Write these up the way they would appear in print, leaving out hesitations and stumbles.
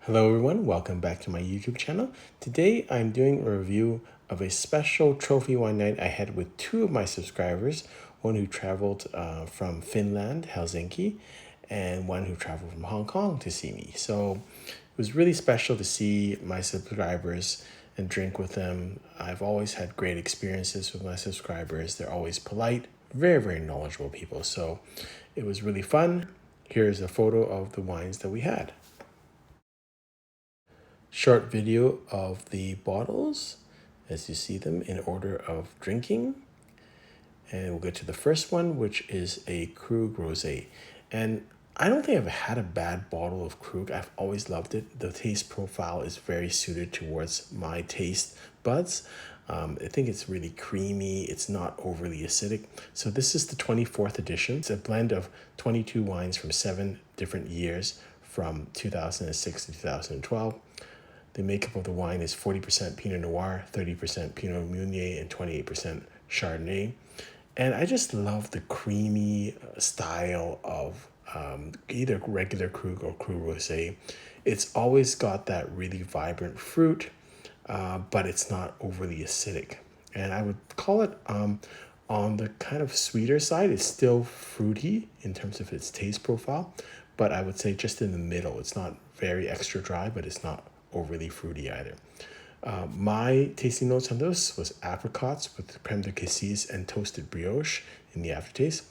Hello everyone, welcome back to my YouTube channel. Today I'm doing a review of a special trophy wine night I had with two of my subscribers, one who traveled from Finland, Helsinki, and one who traveled from Hong Kong to see me. So it was really special to see my subscribers and drink with them. I've always had great experiences with my subscribers. They're always polite, very knowledgeable people. So it was really fun. Here's a photo of the wines that we had. Short video of the bottles as you see them in order of drinking. And we'll get to the first one, which is a Krug Rose. And I don't think I've had a bad bottle of Krug. I've always loved it. The taste profile is very suited towards my taste buds. I think it's really creamy. It's not overly acidic. So this is the 24th edition. It's a blend of 22 wines from 7 different years from 2006 to 2012. The makeup of the wine is 40% Pinot Noir, 30% Pinot Meunier, and 28% Chardonnay. And I just love the creamy style of either regular Krug or Krug Rosé. It's always got that really vibrant fruit, but it's not overly acidic. And I would call it on the kind of sweeter side. It's still fruity in terms of its taste profile, but I would say just in the middle. It's not very extra dry, but it's not overly fruity either. My tasting notes on this was apricots with creme de cassis and toasted brioche in the aftertaste.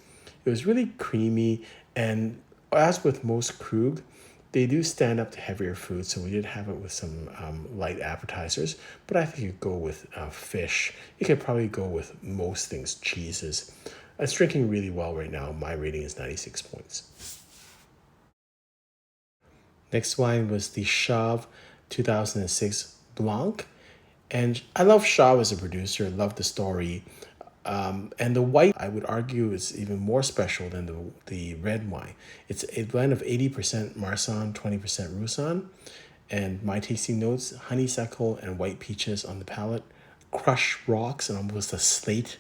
It was really creamy, and as with most Krug, they do stand up to heavier food, so we did have it with some light appetizers, but I think you could go with fish. You could probably go with most things, cheeses. It's drinking really well right now. My rating is 96 points. Next wine was the Chave 2006 Blanc. And I love Chave as a producer, love the story. And the white, I would argue, is even more special than the red wine. It's a blend of 80% Marsanne, 20% Roussanne. And my tasting notes, honeysuckle and white peaches on the palate, crushed rocks and almost a slate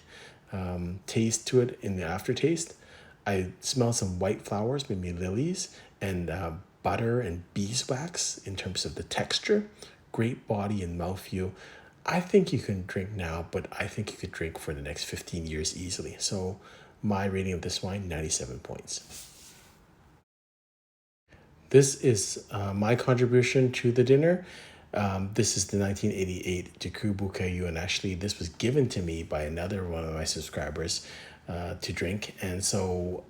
taste to it in the aftertaste. I smell some white flowers, maybe lilies, and butter and beeswax in terms of the texture. Great body and mouthfeel. I think you can drink now, but I think you could drink for the next 15 years easily. So my rating of this wine, 97 points. This is my contribution to the dinner. This is the 1988 Ducru Beaucaillou, and actually this was given to me by another one of my subscribers to drink. And so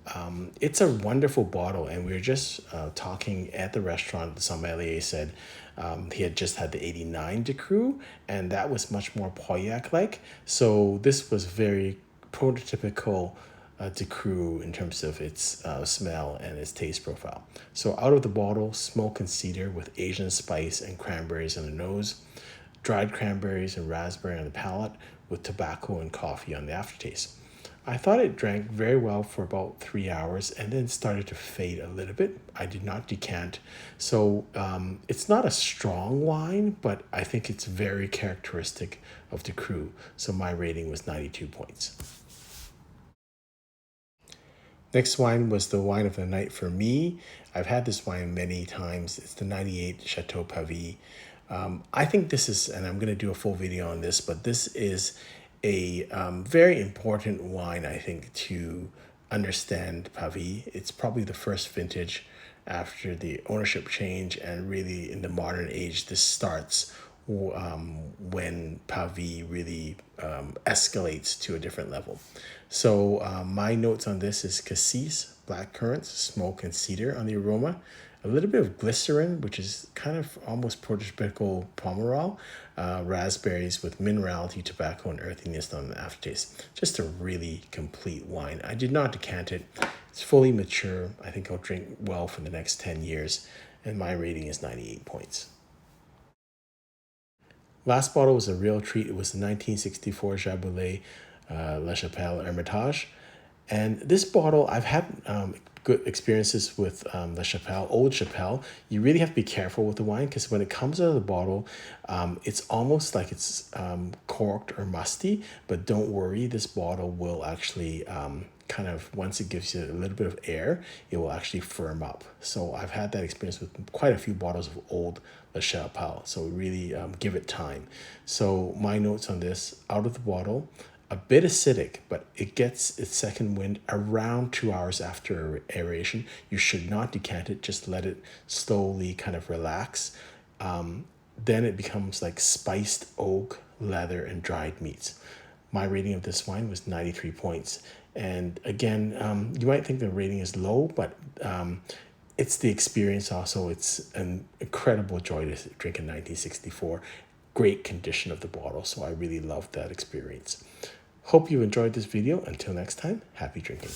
it's a wonderful bottle, and we were just talking at the restaurant. The sommelier said he had just had the 89 Ducru, and that was much more Pauillac-like. So this was very prototypical Ducru in terms of its smell and its taste profile. So out of the bottle, smoke and cedar with Asian spice and cranberries on the nose, dried cranberries and raspberry on the palate, with tobacco and coffee on the aftertaste. I thought it drank very well for about 3 hours and then started to fade a little bit. I did not decant. So it's not a strong wine, but I think it's very characteristic of the Ducru. So my rating was 92 points. Next wine was the wine of the night for me. I've had this wine many times. It's the 98 Chateau Pavie. I think this is, and I'm going to do a full video on this, but this is a very important wine, I think, to understand Pavie. It's probably the first vintage after the ownership change, and really in the modern age, this starts when Pavie really escalates to a different level. So my notes on this is cassis, black currants, smoke, and cedar on the aroma. A little bit of glycerin, which is kind of almost prototypical Pomerol, raspberries with minerality, tobacco, and earthiness on the aftertaste. Just a really complete wine. I did not decant it. It's fully mature. I think I'll drink well for the next 10 years, and my rating is 98 points. Last bottle was a real treat. It was the 1964 Jaboulet La Chapelle Hermitage. And this bottle, I've had good experiences with La Chapelle, Old Chapelle. You really have to be careful with the wine, because when it comes out of the bottle, it's almost like it's corked or musty. But don't worry, this bottle will actually kind of, once it gives you a little bit of air, it will actually firm up. So I've had that experience with quite a few bottles of old La Chapelle. So really give it time. So my notes on this: out of the bottle, a bit acidic, but it gets its second wind around 2 hours after aeration. You should not decant it, just let it slowly kind of relax. Then it becomes like spiced oak, leather, and dried meats. My rating of this wine was 93 points. And again, you might think the rating is low, but it's the experience also. It's an incredible joy to drink in 1964. Great condition of the bottle, so I really loved that experience. Hope you enjoyed this video. Until next time, happy drinking.